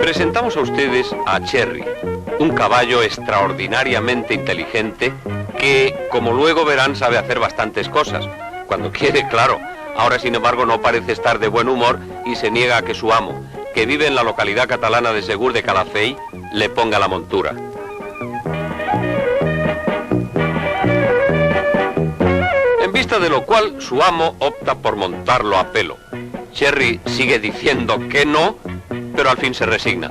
Presentamos a ustedes a Cherry, un caballo extraordinariamente inteligente que, como luego verán, sabe hacer bastantes cosas. Cuando quiere, claro. Ahora, sin embargo, no parece estar de buen humor y se niega a que su amo, que vive en la localidad catalana de Segur de Calafell, le ponga la montura. En vista de lo cual, su amo opta por montarlo a pelo. Cherry sigue diciendo que no, pero al fin se resigna.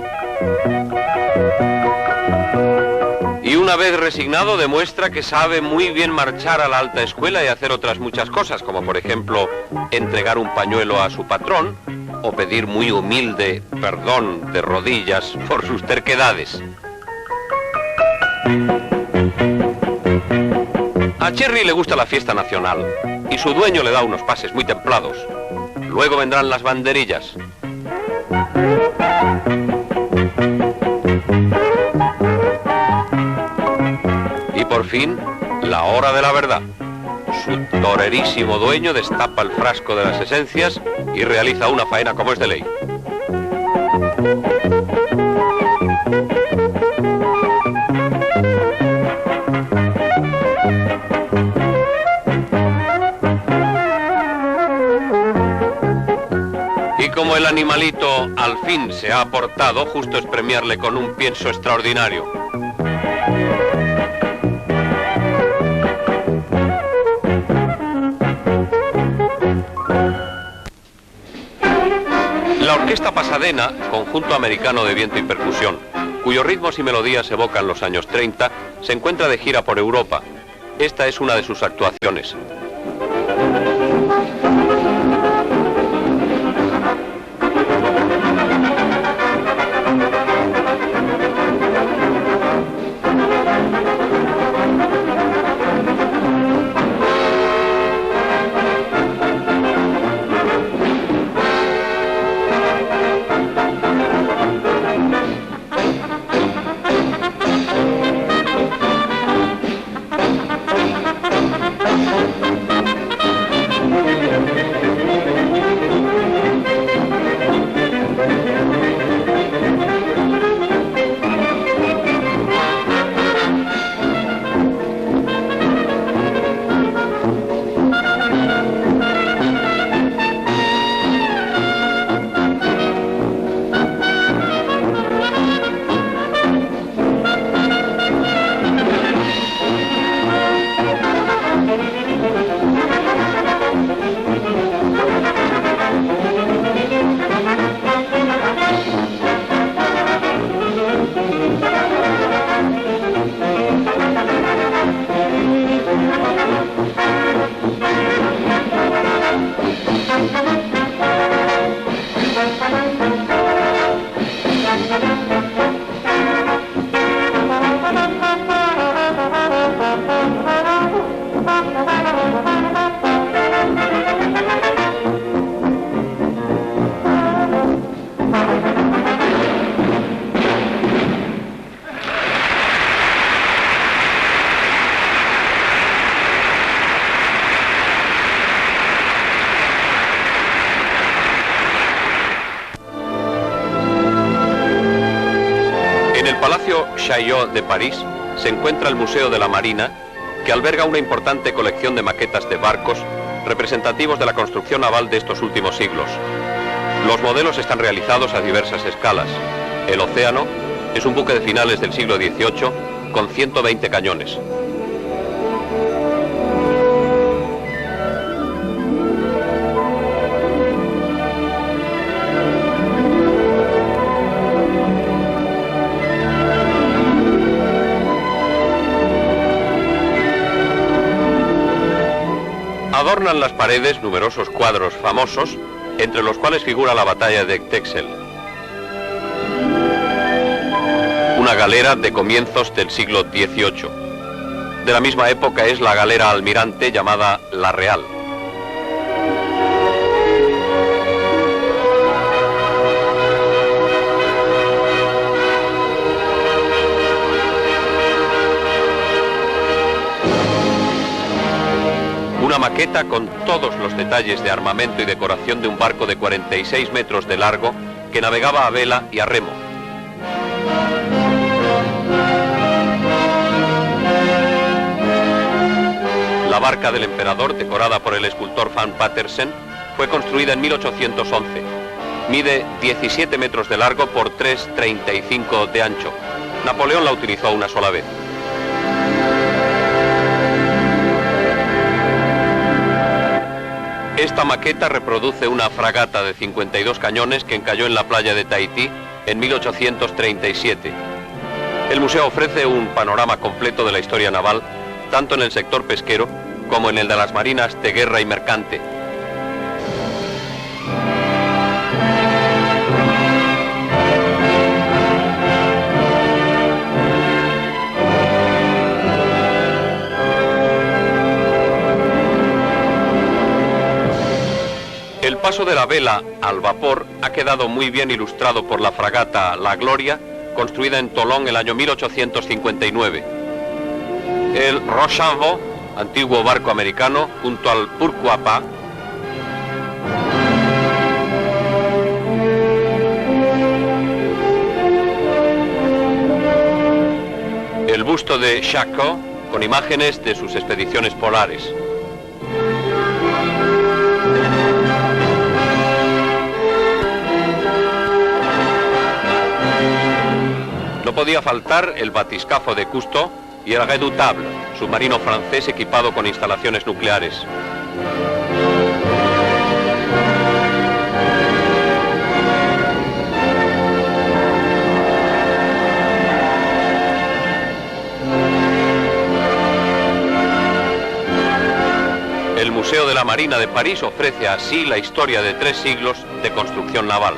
Y una vez resignado demuestra que sabe muy bien marchar a la alta escuela y hacer otras muchas cosas, como por ejemplo entregar un pañuelo a su patrón o pedir muy humilde perdón de rodillas por sus terquedades. A Cherry le gusta la fiesta nacional y su dueño le da unos pases muy templados. Luego vendrán las banderillas. Y por fin, la hora de la verdad. Su torerísimo dueño destapa el frasco de las esencias y realiza una faena como es de ley. Y como el animalito al fin se ha aportado, justo es premiarle con un pienso extraordinario. La Orquesta Pasadena, conjunto americano de viento y percusión, cuyos ritmos y melodías evocan los años 30, se encuentra de gira por Europa. Esta es una de sus actuaciones. Chaillot de París se encuentra el Museo de la Marina, que alberga una importante colección de maquetas de barcos representativos de la construcción naval de estos últimos siglos. Los modelos están realizados a diversas escalas. El Océano es un buque de finales del siglo XVIII con 120 cañones. Adornan las paredes numerosos cuadros famosos, entre los cuales figura la batalla de Texel. Una galera de comienzos del siglo XVIII. De la misma época es la galera almirante llamada La Real. Una maqueta con todos los detalles de armamento y decoración de un barco de 46 metros de largo que navegaba a vela y a remo, La barca del emperador, decorada por el escultor Van Pattersen, fue construida en 1811. Mide 17 metros de largo por 3,35 de ancho. Napoleón la utilizó una sola vez. Esta maqueta reproduce una fragata de 52 cañones que encalló en la playa de Tahití en 1837. El museo ofrece un panorama completo de la historia naval, tanto en el sector pesquero como en el de las marinas de guerra y mercante. El paso de la vela al vapor ha quedado muy bien ilustrado por la fragata La Gloria, construida en Toulon el año 1859. El Rochambeau, antiguo barco americano, junto al Pourquoi Pas, el busto de Charcot, con imágenes de sus expediciones polares. No podía faltar el batiscafo de Cousteau y el Redoutable, submarino francés equipado con instalaciones nucleares. El Museo de la Marina de París ofrece así la historia de 3 siglos de construcción naval.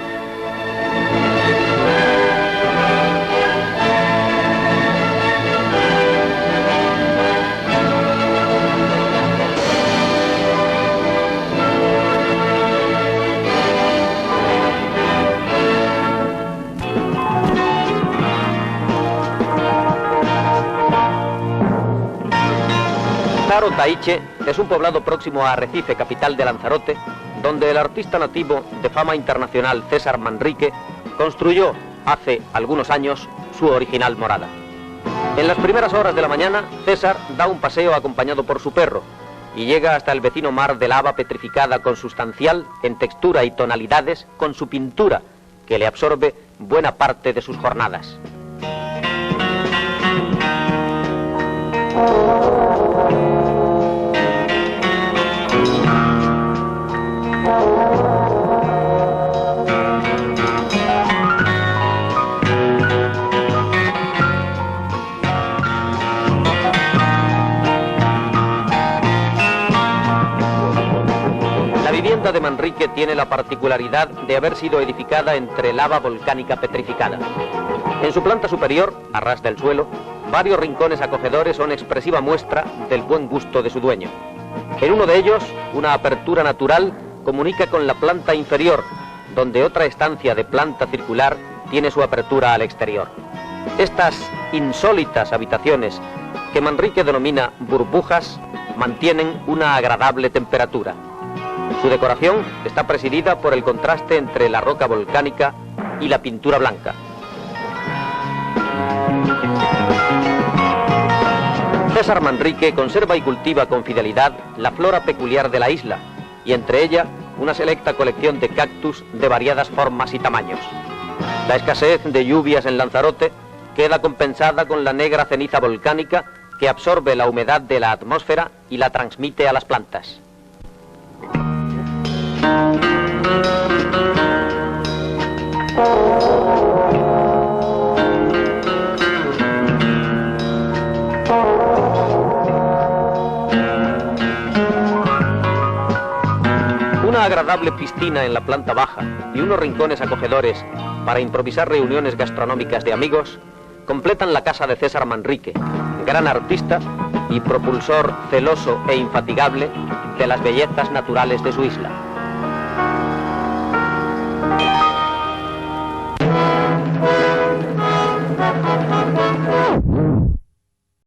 Taiche es un poblado próximo a Arrecife, capital de Lanzarote, donde el artista nativo de fama internacional César Manrique construyó hace algunos años su original morada. En las primeras horas de la mañana, César da un paseo acompañado por su perro y llega hasta el vecino mar de lava petrificada consustancial en textura y tonalidades con su pintura, que le absorbe buena parte de sus jornadas. La vivienda de Manrique tiene la particularidad de haber sido edificada entre lava volcánica petrificada. En su planta superior, a ras del suelo, varios rincones acogedores son expresiva muestra del buen gusto de su dueño. En uno de ellos, una apertura natural comunica con la planta inferior, donde otra estancia de planta circular tiene su apertura al exterior. Estas insólitas habitaciones, que Manrique denomina burbujas, mantienen una agradable temperatura. Su decoración está presidida por el contraste entre la roca volcánica y la pintura blanca. César Manrique conserva y cultiva con fidelidad la flora peculiar de la isla, y entre ella una selecta colección de cactus de variadas formas y tamaños. La escasez de lluvias en Lanzarote queda compensada con la negra ceniza volcánica que absorbe la humedad de la atmósfera y la transmite a las plantas. Una agradable piscina en la planta baja y unos rincones acogedores para improvisar reuniones gastronómicas de amigos completan la casa de César Manrique, gran artista y propulsor celoso e infatigable de las bellezas naturales de su isla.